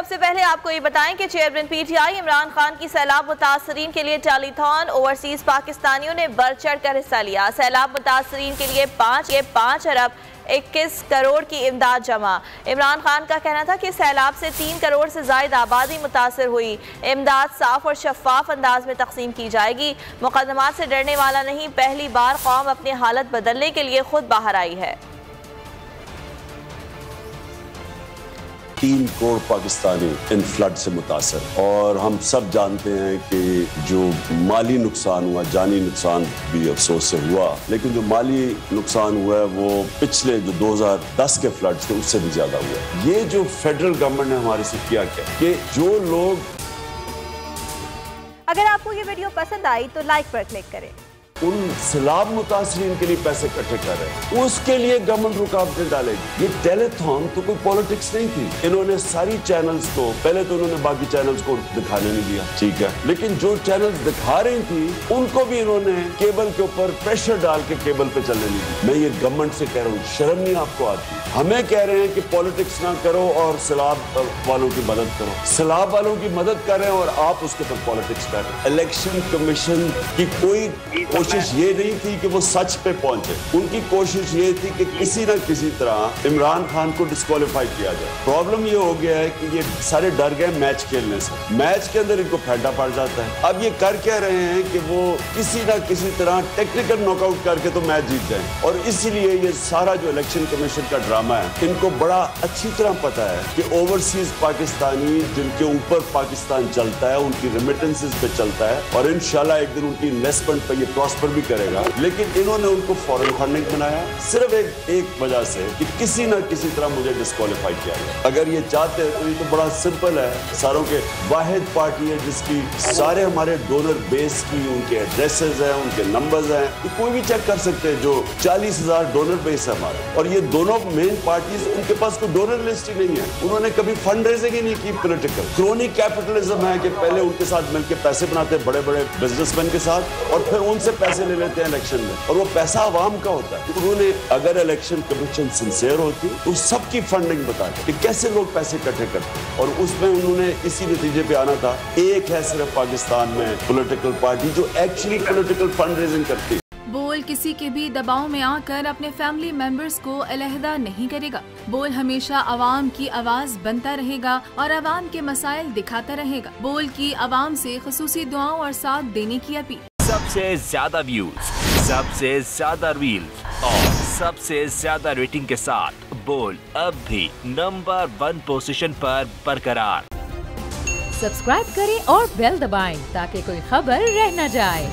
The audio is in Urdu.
سب سے پہلے آپ کو یہ بتائیں کہ chairman P T I Imran Khan کی سیلاب متاثرین کے لیے ٹیلی تھون اوورسیز پاکستانیوں نے بڑھ چڑھ کر حصہ لیا۔ سیلاب متاثرین کے لیے 5 ارب 21 کروڑ کی امداد جمع۔ عمران خان کا کہنا تھا کہ سیلاب سے 3 کروڑ سے زائد آبادی متاثر ہوئی۔ امداد صاف اور شفاف انداز میں تقسیم کی جائے گی۔ مقدمات سے ڈرنے والا نہیں، پہلی بار قوم اپنی حالت بدلنے کے لیے خود باہر آئی ہے۔ 3 کروڑ پاکستانی ان فلڈ سے متاثر، اور ہم سب جانتے ہیں کہ جو مالی نقصان ہوا، جانی نقصان بھی افسوس سے ہوا، لیکن جو مالی نقصان ہوا ہے وہ پچھلے جو 2010 کے فلڈ تھے اس سے بھی زیادہ ہوا ہے۔ یہ جو فیڈرل گورنمنٹ نے ہمارے سے کیا کہ جو لوگ، اگر آپ کو یہ ویڈیو پسند آئی تو لائک پر کلک کریں۔ ان سیلاب متاثرین کے لیے پیسے اکٹھے کر رہے ہیں، اس کے لیے گورنمنٹ رکاوٹیں ڈالے گی۔ یہ ٹیلی تھون تو کوئی پولیٹکس نہیں تھی۔ انہوں نے ساری چینلز کو، پہلے تو انہوں نے باقی چینلز کو دکھانے نہیں دیا، ٹھیک ہے، لیکن جو چینلز دکھا رہی تھی ان کو بھی انہوں نے کیبل کے اوپر پریشر ڈال کے کیبل پہ چلنے نہیں دی۔ میں یہ گورنمنٹ سے کہہ رہا ہوں، شرم نہیں آپ کو آتی؟ ہمیں کہہ رہے ہیں کہ پولیٹکس نہ کرو اور سیلاب والوں کی مدد کرو۔ سیلاب والوں کی مدد کر رہے ہیں اور آپ اس کے اوپر پولیٹکس کر رہے ہیں۔ الیکشن کمیشن کی کوئی کوشش یہ نہیں تھی کہ وہ سچ پہ پہنچے، ان کی کوشش یہ تھی کہ کسی نہ کسی طرح عمران خان کو ڈسکوالیفائی کیا جائے۔ پرابلم یہ ہو گیا ہے کہ یہ سارے ڈر گئے میچ کھیلنے سے، میچ کے اندر ان کو پھیٹا پڑ جاتا ہے۔ اب یہ کر کہہ رہے ہیں کہ وہ کسی نہ کسی طرح ٹیکنیکل ناک آؤٹ کر کے تو میچ جیت جائیں، اور اسی لیے یہ سارا جو الیکشن کمیشن کا ڈرامہ ہے، ان کو بڑا اچھی طرح پتا ہے کہ اوورسیز پاکستانی جن کے اوپر پاکستان چلتا ہے، ان کی ریمیٹنسز پہ چلتا ہے، اور انشاءاللہ ایک دن ان کی انویسٹمنٹ پہ یہ پراسپر بھی کرے گا، لیکن انہوں نے ان کو فورن فنڈنگ بنایا صرف ایک وجہ سے کہ کسی نہ کسی طرح مجھے ڈسکوالیفائی کیا گیا۔ اگر یہ چاہتے ہیں تو یہ تو بڑا سمپل ہے، ساروں کے واحد پارٹی ہے جس کی سارے ہمارے ڈونر بیس کی ان کے ایڈریسز ہیں، ان کے نمبرز ہیں، یہ کوئی بھی چیک کر سکتے ہیں، جو 40,000 ڈونر بیس ہے ہمارا، اور یہ دونوں مین پارٹیز ان کے پاس کوئی ڈونر لسٹ ہی نہیں ہے، انہوں نے کبھی فنڈ ریزنگ ہی نہیں کی پولیٹیکل۔ کرونی کیپٹلزم ہے کہ پہلے ان کے ساتھ مل کے پیسے بناتے ہیں بڑے بڑے بزنس مین کے ساتھ، اور پھر ان سے پیسے لے لیتے ہیں الیکشن میں، اور وہ پیسہ عوام کا ہوتا ہے۔ انہوں نے اگر الیکشن کمیشن سنسیئر ہوتی تو سب کی فنڈنگ بتاتے کہ کیسے لوگ پیسے اکٹھے کرتے، اور اس میں انہوں نے اسی نتیجے پہ آنا تھا۔ ایک ہے صرف پاکستان میں پولیٹیکل پارٹی جو ایکچولی پولیٹیکل فنڈ ریزنگ کرتی ہے۔ بول کسی کے بھی دباؤ میں آ کر اپنے فیملی ممبرز کو علیحدہ نہیں کرے گا۔ بول ہمیشہ عوام کی آواز بنتا رہے گا اور عوام کے مسائل دکھاتا رہے گا۔ بول کی عوام سے خصوصی دعاؤں اور ساتھ دینے کی اپیل۔ سب سے زیادہ ویوز، سب سے زیادہ ریلز اور سب سے زیادہ ریٹنگ کے ساتھ بول اب بھی نمبر 1 پوزیشن پر برقرار۔ سبسکرائب کریں اور بیل دبائیں تاکہ کوئی خبر رہ نہ جائے۔